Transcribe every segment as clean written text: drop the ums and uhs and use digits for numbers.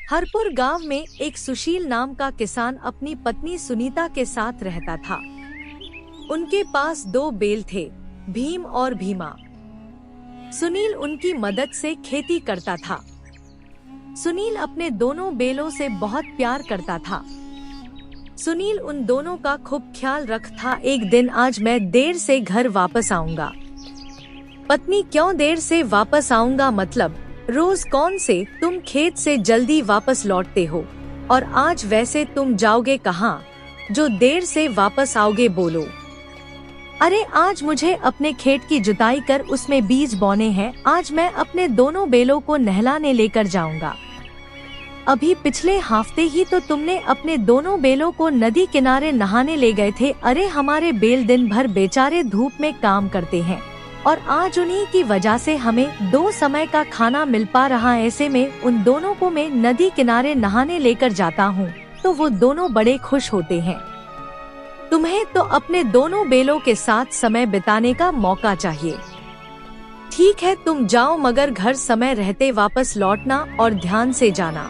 हरपुर गांव में एक सुशील नाम का किसान अपनी पत्नी सुनीता के साथ रहता था। उनके पास 2 बैल थे, भीम और भीमा। सुनील उनकी मदद से खेती करता था। सुनील अपने दोनों बैलों से बहुत प्यार करता था। सुनील उन दोनों का खूब ख्याल रखता। एक दिन, आज मैं देर से घर वापस आऊंगा। पत्नी, क्यों देर से वापस आऊंगा? मतलब रोज कौन से तुम खेत से जल्दी वापस लौटते हो, और आज वैसे तुम जाओगे कहाँ जो देर से वापस आओगे? बोलो। अरे, आज मुझे अपने खेत की जुताई कर उसमें बीज बोने हैं। आज मैं अपने दोनों बैलों को नहलाने लेकर जाऊंगा। अभी पिछले हफ्ते ही तो तुमने अपने दोनों बैलों को नदी किनारे नहाने ले गए थे। अरे, हमारे बैल दिन भर बेचारे धूप में काम करते हैं और आज उन्हीं की वजह से हमें 2 समय का खाना मिल पा रहा। ऐसे में उन दोनों को मैं नदी किनारे नहाने लेकर जाता हूँ तो वो दोनों बड़े खुश होते हैं। तुम्हें तो अपने दोनों बैलों के साथ समय बिताने का मौका चाहिए। ठीक है, तुम जाओ, मगर घर समय रहते वापस लौटना और ध्यान से जाना।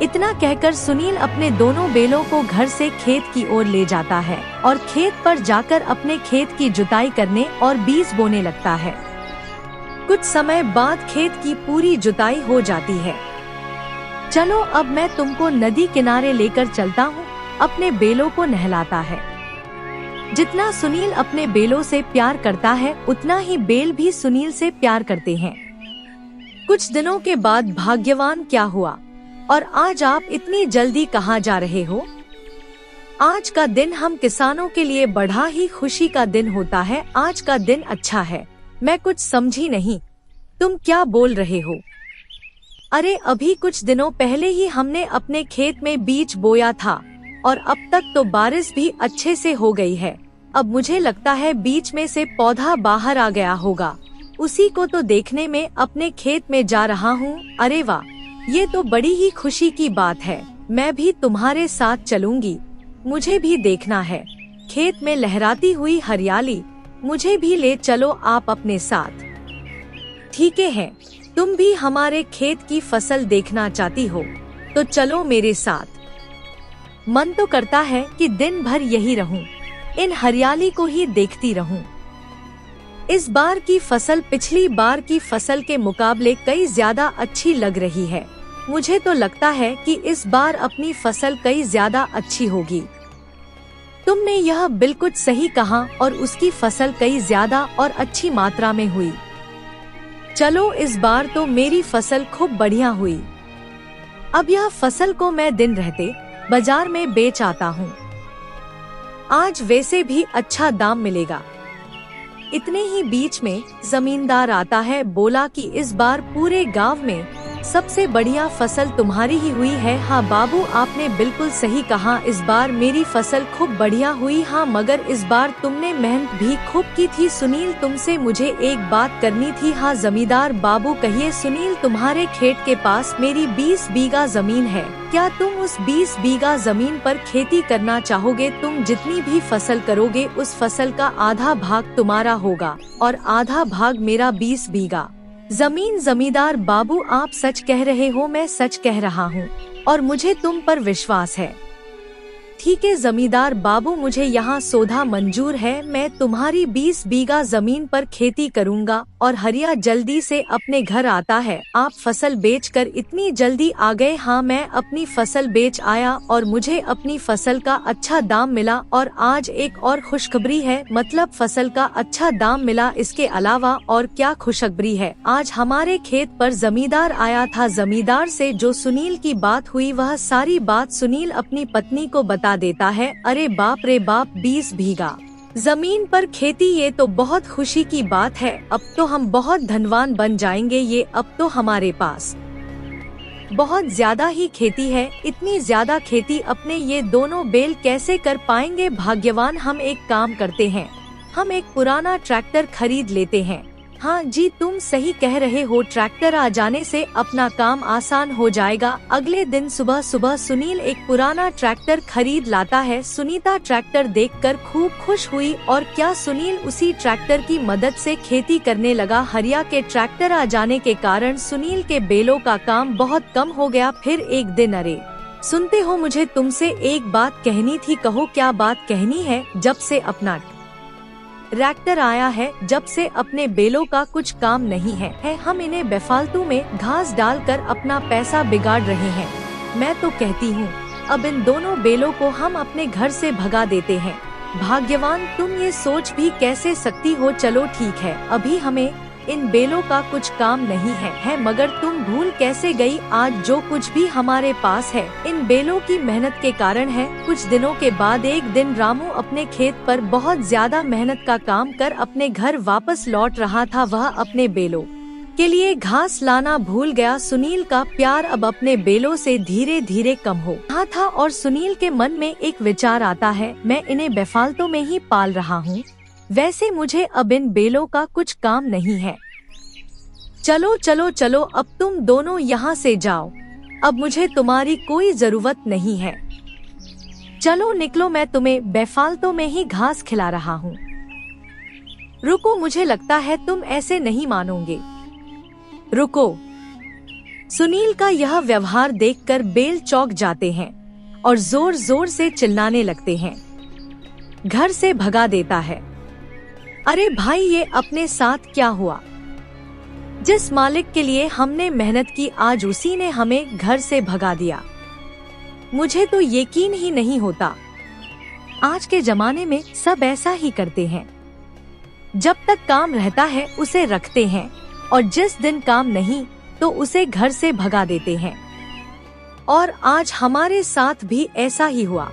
इतना कहकर सुनील अपने दोनों बैलों को घर से खेत की ओर ले जाता है और खेत पर जाकर अपने खेत की जुताई करने और बीज बोने लगता है। कुछ समय बाद खेत की पूरी जुताई हो जाती है। चलो, अब मैं तुमको नदी किनारे लेकर चलता हूँ। अपने बैलों को नहलाता है। जितना सुनील अपने बैलों से प्यार करता है, उतना ही बैल भी सुनील से प्यार करते हैं। कुछ दिनों के बाद भाग्यवान क्या हुआ, और आज आप इतनी जल्दी कहाँ जा रहे हो? आज का दिन हम किसानों के लिए बड़ा ही खुशी का दिन होता है। आज का दिन अच्छा है। मैं कुछ समझी नहीं, तुम क्या बोल रहे हो? अरे, अभी कुछ दिनों पहले ही हमने अपने खेत में बीज बोया था और अब तक तो बारिश भी अच्छे से हो गई है। अब मुझे लगता है बीच में से पौधा बाहर आ गया होगा। उसी को तो देखने में अपने खेत में जा रहा हूँ। अरे वाह, ये तो बड़ी ही खुशी की बात है। मैं भी तुम्हारे साथ चलूंगी। मुझे भी देखना है खेत में लहराती हुई हरियाली। मुझे भी ले चलो आप अपने साथ। ठीक है, तुम भी हमारे खेत की फसल देखना चाहती हो तो चलो मेरे साथ। मन तो करता है कि दिन भर यही रहूं, इन हरियाली को ही देखती रहूं। इस बार की फसल पिछली बार की फसल के मुकाबले कई ज्यादा अच्छी लग रही है। मुझे तो लगता है कि इस बार अपनी फसल कई ज्यादा अच्छी होगी। तुमने यह बिल्कुल सही कहा, और उसकी फसल कई ज्यादा और अच्छी मात्रा में हुई। चलो, इस बार तो मेरी फसल खूब बढ़िया हुई। अब यह फसल को मैं दिन रहते बाजार में बेच आता हूँ। आज वैसे भी अच्छा दाम मिलेगा। इतने ही बीच में जमींदार आता है। बोला कि इस बार पूरे गांव में सबसे बढ़िया फसल तुम्हारी ही हुई है। हाँ बाबू, आपने बिल्कुल सही कहा, इस बार मेरी फसल खूब बढ़िया हुई। हाँ, मगर इस बार तुमने मेहनत भी खूब की थी। सुनील, तुमसे मुझे एक बात करनी थी। हाँ जमींदार बाबू, कहिए। सुनील, तुम्हारे खेत के पास मेरी 20 बीघा जमीन है। क्या तुम उस 20 बीघा जमीन पर खेती करना चाहोगे? तुम जितनी भी फसल करोगे उस फसल का आधा भाग तुम्हारा होगा और आधा भाग मेरा। 20 बीघा जमीन। जमींदार बाबू, आप सच कह रहे हो? मैं सच कह रहा हूँ और मुझे तुम पर विश्वास है। ठीक है जमींदार बाबू, मुझे यहाँ सौदा मंजूर है। मैं तुम्हारी 20 बीघा जमीन पर खेती करूँगा। और हरिया जल्दी से अपने घर आता है। आप फसल बेचकर इतनी जल्दी आ गए? हाँ, मैं अपनी फसल बेच आया और मुझे अपनी फसल का अच्छा दाम मिला। और आज एक और खुशखबरी है, मतलब फसल का अच्छा दाम मिला। इसके अलावा और क्या खुशखबरी है? आज हमारे खेत पर जमींदार आया था। जमींदार से जो सुनील की बात हुई, वह सारी बात सुनील अपनी पत्नी को बता देता है। अरे बाप रे बाप, 20 बीघा जमीन पर खेती, ये तो बहुत खुशी की बात है। अब तो हम बहुत धनवान बन जाएंगे। ये अब तो हमारे पास बहुत ज्यादा ही खेती है। इतनी ज्यादा खेती अपने ये दोनों बैल कैसे कर पाएंगे? भाग्यवान, हम एक काम करते हैं, हम एक पुराना ट्रैक्टर खरीद लेते हैं हाँ जी, तुम सही कह रहे हो, ट्रैक्टर आ जाने से अपना काम आसान हो जाएगा। अगले दिन सुबह सुबह सुनील एक पुराना ट्रैक्टर खरीद लाता है। सुनीता ट्रैक्टर देखकर खूब खुश हुई और क्या सुनील उसी ट्रैक्टर की मदद से खेती करने लगा। हरिया के ट्रैक्टर आ जाने के कारण सुनील के बैलों का काम बहुत कम हो गया। फिर एक दिन, अरे सुनते हो, मुझे तुमसे एक बात कहनी थी। कहो, क्या बात कहनी है? जब से अपना ट्रैक्टर आया है, जब से अपने बैलों का कुछ काम नहीं है। हम इन्हें बेफालतू में घास डालकर अपना पैसा बिगाड़ रहे हैं। मैं तो कहती हूँ अब इन दोनों बैलों को हम अपने घर से भगा देते हैं। भाग्यवान, तुम ये सोच भी कैसे सकती हो? चलो ठीक है, अभी हमें इन बैलों का कुछ काम नहीं है, मगर तुम भूल कैसे गई? आज जो कुछ भी हमारे पास है इन बैलों की मेहनत के कारण है। कुछ दिनों के बाद एक दिन रामू अपने खेत पर बहुत ज्यादा मेहनत का काम कर अपने घर वापस लौट रहा था। वह अपने बैलों के लिए घास लाना भूल गया। सुनील का प्यार अब अपने बैलों से धीरे धीरे कम हो रहा था और सुनील के मन में एक विचार आता है, मैं इन्हें बेफालतू में ही पाल रहा हूँ, वैसे मुझे अब इन बैलों का कुछ काम नहीं है। चलो चलो चलो, अब तुम दोनों यहाँ से जाओ, अब मुझे तुम्हारी कोई जरूरत नहीं है। चलो निकलो, मैं तुम्हें बेफालतू में ही घास खिला रहा हूँ। रुको, मुझे लगता है तुम ऐसे नहीं मानोगे। रुको। सुनील का यह व्यवहार देखकर बैल चौंक जाते हैं और जोर जोर से चिल्लाने लगते हैं। घर से भगा देता है। अरे भाई, ये अपने साथ क्या हुआ? जिस मालिक के लिए हमने मेहनत की, आज उसी ने हमें घर से भगा दिया। मुझे तो यकीन ही नहीं होता। आज के जमाने में सब ऐसा ही करते हैं। जब तक काम रहता है उसे रखते हैं और जिस दिन काम नहीं तो उसे घर से भगा देते हैं। और आज हमारे साथ भी ऐसा ही हुआ।